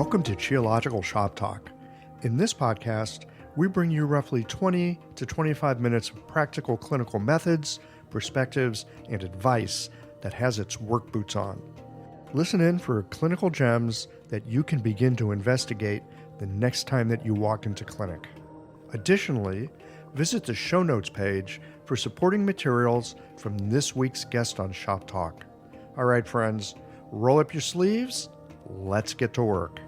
Welcome to Geological Shop Talk. In this podcast, we bring you roughly 20 to 25 minutes of practical clinical methods, perspectives, and advice that has its work boots on. Listen in for clinical gems that you can begin to investigate the next time that you walk into clinic. Additionally, visit the show notes page for supporting materials from this week's guest on Shop Talk. All right, friends, roll up your sleeves. Let's get to work.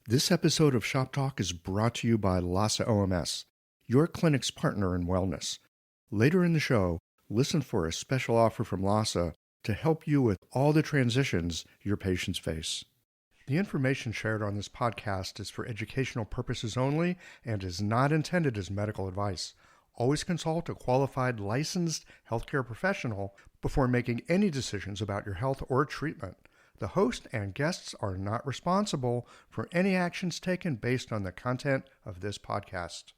This episode of Shop Talk is brought to you by LASA OMS, your clinic's partner in wellness. Later in the show, listen for a special offer from LASA to help you with all the transitions your patients face. The information shared on this podcast is for educational purposes only and is not intended as medical advice. Always consult a qualified licensed healthcare professional before making any decisions about your health or treatment. The host and guests are not responsible for any actions taken based on the content of this podcast.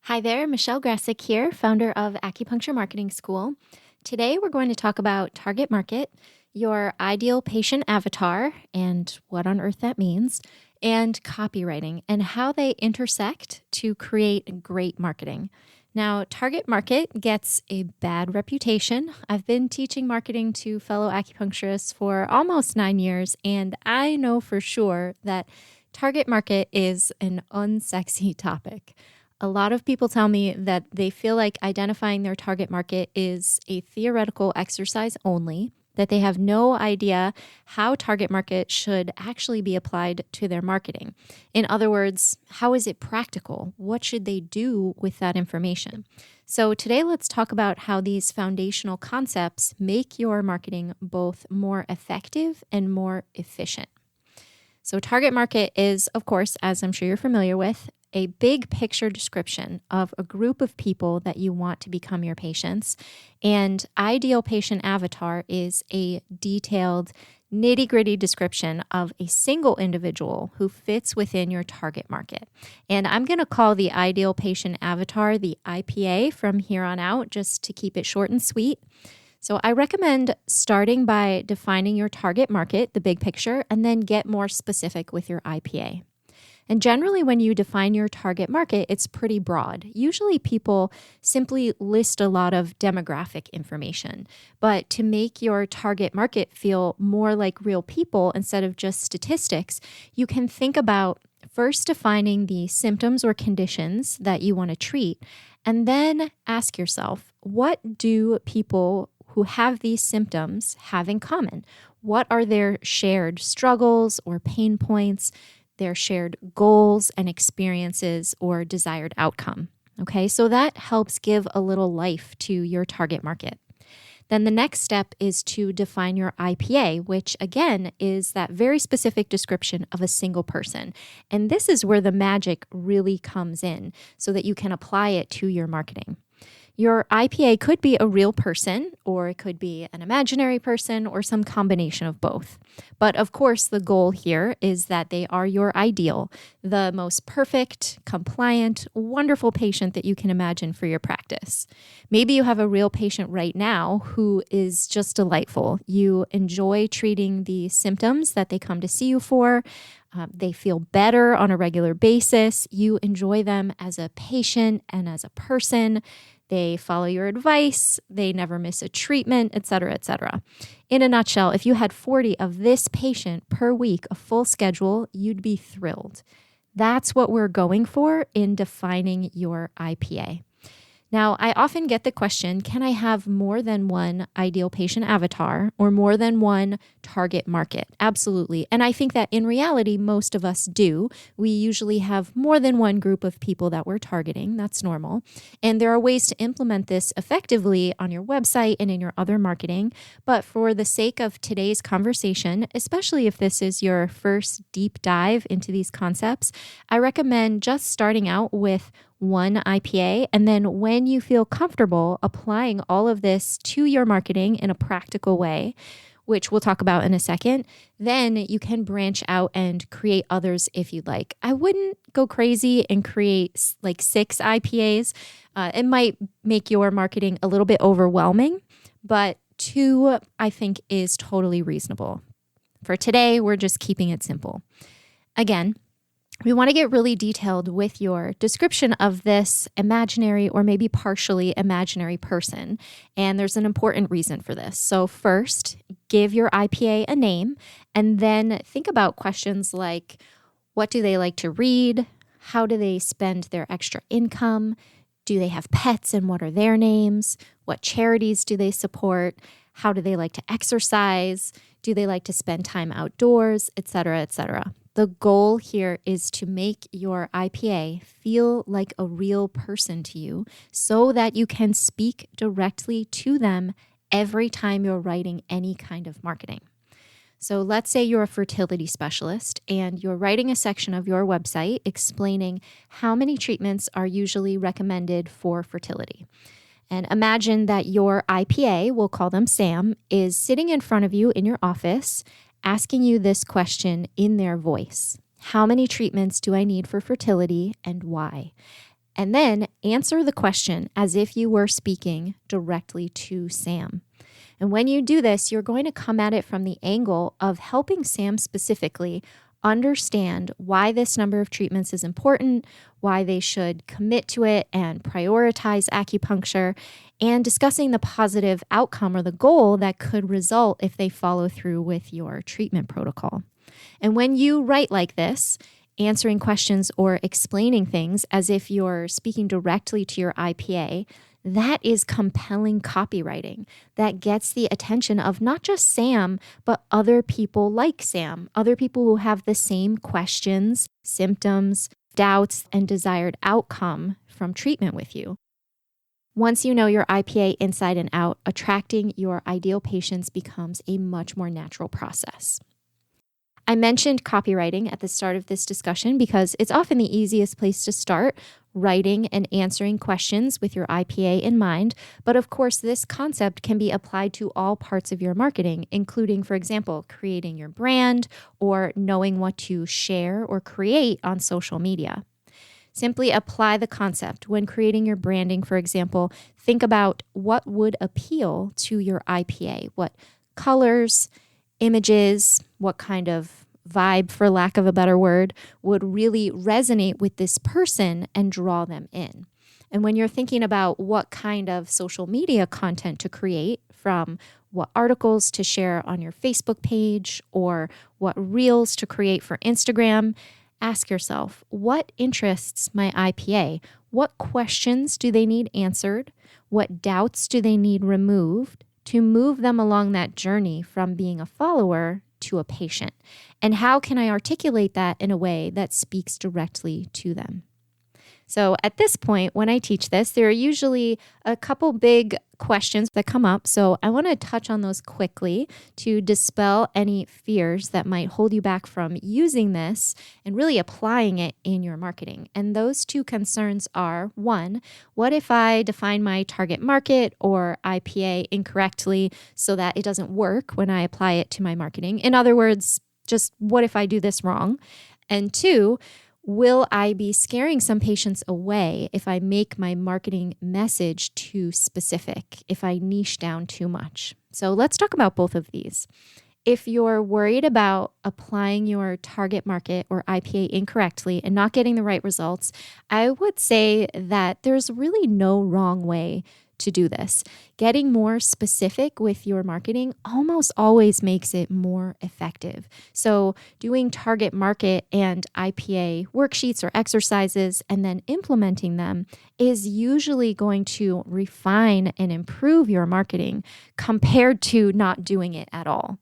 Hi there, Michelle Grasek here, founder of Acupuncture Marketing School. Today we're going to talk about target market, your ideal patient avatar, and what on earth that means, and copywriting, and how they intersect to create great marketing. Now, target market gets a bad reputation. I've been teaching marketing to fellow acupuncturists for almost 9 years, and I know for sure that target market is an unsexy topic. A lot of people tell me that they feel like identifying their target market is a theoretical exercise only, that they have no idea how target market should actually be applied to their marketing. In other words, how is it practical? What should they do with that information? So today, let's talk about how these foundational concepts make your marketing both more effective and more efficient. So target market is, of course, as I'm sure you're familiar with, a big picture description of a group of people that you want to become your patients. And ideal patient avatar is a detailed, nitty-gritty description of a single individual who fits within your target market. And I'm going to call the ideal patient avatar the IPA from here on out, just to keep it short and sweet. So I recommend starting by defining your target market, the big picture, and then get more specific with your IPA. And generally, when you define your target market, it's pretty broad. Usually people simply list a lot of demographic information. But to make your target market feel more like real people instead of just statistics, you can think about first defining the symptoms or conditions that you want to treat, and then ask yourself, what do people who have these symptoms have in common? What are their shared struggles or pain points, their shared goals and experiences or desired outcome? Okay, so that helps give a little life to your target market. Then the next step is to define your IPA, which again is that very specific description of a single person. And this is where the magic really comes in so that you can apply it to your marketing. Your IPA could be a real person, or it could be an imaginary person, or some combination of both. But of course, the goal here is that they are your ideal, the most perfect, compliant, wonderful patient that you can imagine for your practice. Maybe you have a real patient right now who is just delightful. You enjoy treating the symptoms that they come to see you for. They feel better on a regular basis. You enjoy them as a patient and as a person. They follow your advice, they never miss a treatment, et cetera, et cetera. In a nutshell, if you had 40 of this patient per week, a full schedule, you'd be thrilled. That's what we're going for in defining your IPA. Now, I often get the question, can I have more than one ideal patient avatar or more than one target market? Absolutely. And I think that in reality, most of us do. We usually have more than one group of people that we're targeting. That's normal. And there are ways to implement this effectively on your website and in your other marketing. But for the sake of today's conversation, especially if this is your first deep dive into these concepts, I recommend just starting out with one IPA, and then when you feel comfortable applying all of this to your marketing in a practical way, which we'll talk about in a second, then you can branch out and create others if you'd like. I wouldn't go crazy and create like 6 IPAs. It might make your marketing a little bit overwhelming, but 2, I think, is totally reasonable. For today, we're just keeping it simple. Again, we want to get really detailed with your description of this imaginary or maybe partially imaginary person. And there's an important reason for this. So first, give your IPA a name, and then think about questions like, what do they like to read? How do they spend their extra income? Do they have pets and what are their names? What charities do they support? How do they like to exercise? Do they like to spend time outdoors, et cetera, et cetera? The goal here is to make your IPA feel like a real person to you so that you can speak directly to them every time you're writing any kind of marketing. So let's say you're a fertility specialist and you're writing a section of your website explaining how many treatments are usually recommended for fertility. And imagine that your IPA, we'll call them Sam, is sitting in front of you in your office asking you this question in their voice. How many treatments do I need for fertility and why? And then answer the question as if you were speaking directly to Sam. And when you do this, you're going to come at it from the angle of helping Sam specifically understand why this number of treatments is important, why they should commit to it and prioritize acupuncture, and discussing the positive outcome or the goal that could result if they follow through with your treatment protocol. And when you write like this, answering questions or explaining things as if you're speaking directly to your IPA, that is compelling copywriting that gets the attention of not just Sam, but other people like Sam, other people who have the same questions, symptoms, doubts, and desired outcome from treatment with you. Once you know your IPA inside and out, attracting your ideal patients becomes a much more natural process. I mentioned copywriting at the start of this discussion because it's often the easiest place to start writing and answering questions with your IPA in mind. But of course, this concept can be applied to all parts of your marketing, including, for example, creating your brand or knowing what to share or create on social media. Simply apply the concept. When creating your branding, for example, think about what would appeal to your IPA, what colors, images, what kind of vibe, for lack of a better word, would really resonate with this person and draw them in. And when you're thinking about what kind of social media content to create, from what articles to share on your Facebook page or what reels to create for Instagram, ask yourself, what interests my IPA? What questions do they need answered? What doubts do they need removed to move them along that journey from being a follower to a patient? And how can I articulate that in a way that speaks directly to them? So at this point, when I teach this, there are usually a couple big questions that come up. So I want to touch on those quickly to dispel any fears that might hold you back from using this and really applying it in your marketing. And those 2 concerns are, 1, what if I define my target market or IPA incorrectly so that it doesn't work when I apply it to my marketing? In other words, just what if I do this wrong? And 2, will I be scaring some patients away if I make my marketing message too specific, if I niche down too much? So let's talk about both of these. If you're worried about applying your target market or IPA incorrectly and not getting the right results, I would say that there's really no wrong way to do this. Getting more specific with your marketing almost always makes it more effective. So doing target market and IPA worksheets or exercises and then implementing them is usually going to refine and improve your marketing compared to not doing it at all.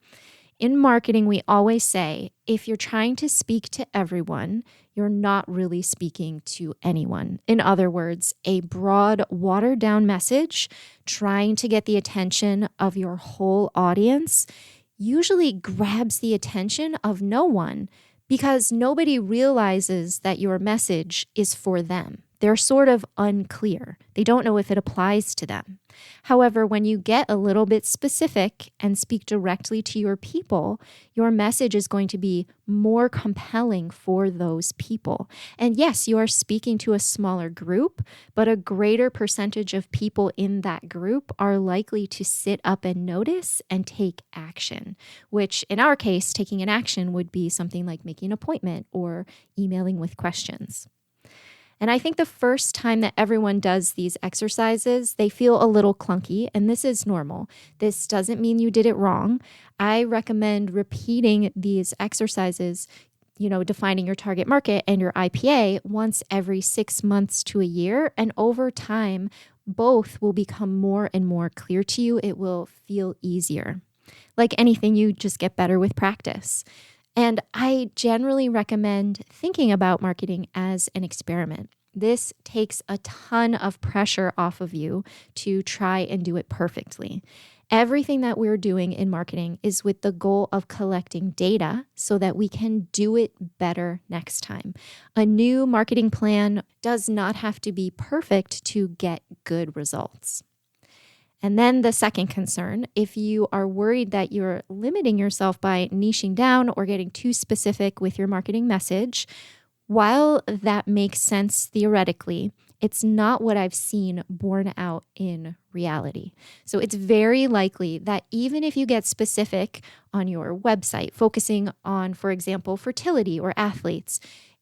In marketing, we always say, if you're trying to speak to everyone, you're not really speaking to anyone. In other words, a broad, watered-down message trying to get the attention of your whole audience usually grabs the attention of no one because nobody realizes that your message is for them. They're sort of unclear. They don't know if it applies to them. However, when you get a little bit specific and speak directly to your people, your message is going to be more compelling for those people. And yes, you are speaking to a smaller group, but a greater percentage of people in that group are likely to sit up and notice and take action, which in our case, taking an action would be something like making an appointment or emailing with questions. And I think the first time that everyone does these exercises, they feel a little clunky, and this is normal. This doesn't mean you did it wrong. I recommend repeating these exercises, defining your target market and your IPA once every 6 months to a year. And over time, both will become more and more clear to you. It will feel easier. Like anything, you just get better with practice. And I generally recommend thinking about marketing as an experiment. This takes a ton of pressure off of you to try and do it perfectly. Everything that we're doing in marketing is with the goal of collecting data so that we can do it better next time. A new marketing plan does not have to be perfect to get good results. And then the second concern, if you are worried that you're limiting yourself by niching down or getting too specific with your marketing message, while that makes sense theoretically, it's not what I've seen borne out in reality. So it's very likely that even if you get specific on your website, focusing on, for example, fertility or athletes,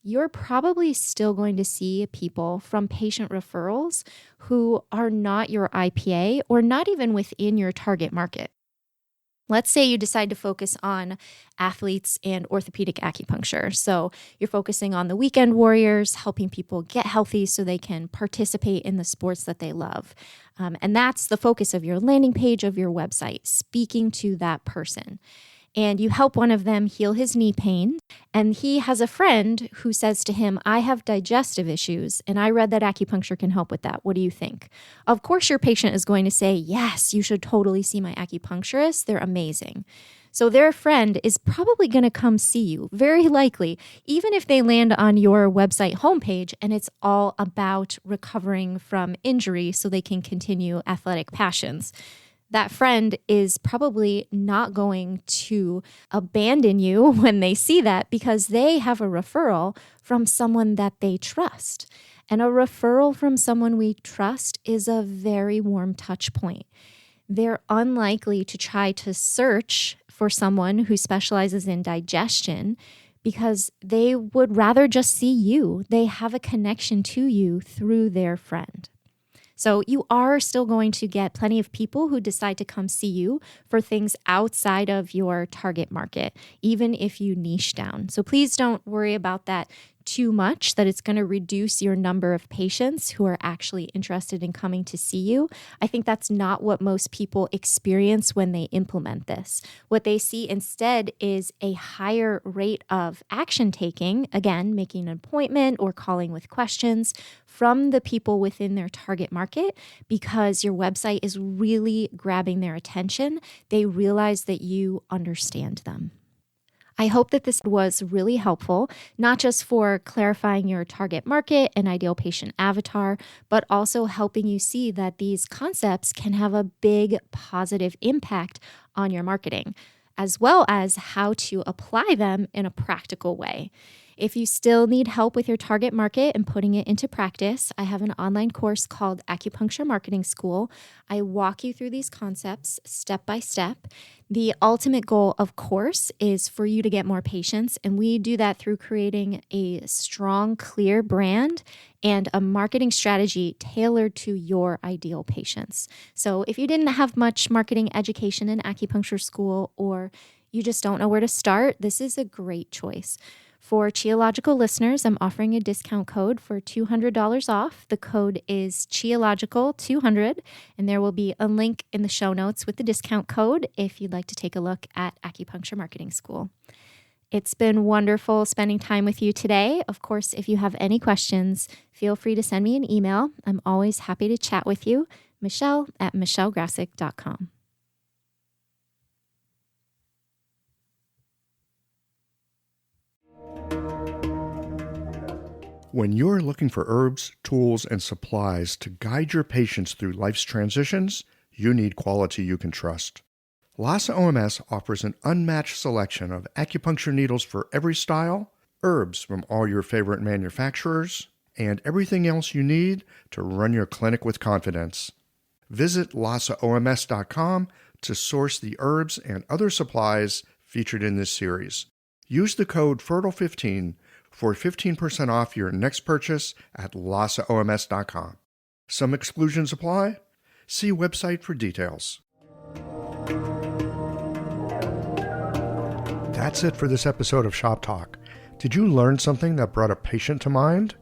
you're probably still going to see people from patient referrals who are not your IPA or not even within your target market. Let's say you decide to focus on athletes and orthopedic acupuncture. So you're focusing on the weekend warriors, helping people get healthy so they can participate in the sports that they love. And that's the focus of your landing page of your website, speaking to that person. And you help one of them heal his knee pain. And he has a friend who says to him, I have digestive issues, and I read that acupuncture can help with that. What do you think? Of course, your patient is going to say, yes, you should totally see my acupuncturist. They're amazing. So their friend is probably going to come see you, very likely, even if they land on your website homepage and it's all about recovering from injury so they can continue athletic passions. That friend is probably not going to abandon you when they see that because they have a referral from someone that they trust. And a referral from someone we trust is a very warm touch point. They're unlikely to try to search for someone who specializes in digestion because they would rather just see you. They have a connection to you through their friend. So you are still going to get plenty of people who decide to come see you for things outside of your target market, even if you niche down. So please don't worry about that too much, that it's going to reduce your number of patients who are actually interested in coming to see you. I think that's not what most people experience when they implement this. What they see instead is a higher rate of action taking, again, making an appointment or calling with questions from the people within their target market because your website is really grabbing their attention. They realize that you understand them. I hope that this was really helpful, not just for clarifying your target market and ideal patient avatar, but also helping you see that these concepts can have a big positive impact on your marketing, as well as how to apply them in a practical way. If you still need help with your target market and putting it into practice, I have an online course called Acupuncture Marketing School. I walk you through these concepts step by step. The ultimate goal, of course, is for you to get more patients, and we do that through creating a strong, clear brand and a marketing strategy tailored to your ideal patients. So if you didn't have much marketing education in acupuncture school or you just don't know where to start, this is a great choice. For Qiological listeners, I'm offering a discount code for $200 off. The code is Qiological200, and there will be a link in the show notes with the discount code if you'd like to take a look at Acupuncture Marketing School. It's been wonderful spending time with you today. Of course, if you have any questions, feel free to send me an email. I'm always happy to chat with you. Michelle@michellegrasek.com. When you're looking for herbs, tools, and supplies to guide your patients through life's transitions, you need quality you can trust. Lhasa OMS offers an unmatched selection of acupuncture needles for every style, herbs from all your favorite manufacturers, and everything else you need to run your clinic with confidence. Visit LhasaOMS.com to source the herbs and other supplies featured in this series. Use the code FERTILE15 for 15% off your next purchase at LhasaOMS.com. Some exclusions apply. See website for details. That's it for this episode of Shop Talk. Did you learn something that brought a patient to mind?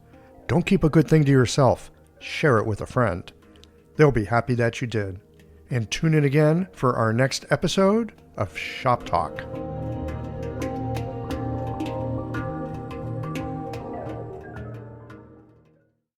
Don't keep a good thing to yourself. Share it with a friend. They'll be happy that you did. And tune in again for our next episode of Shop Talk.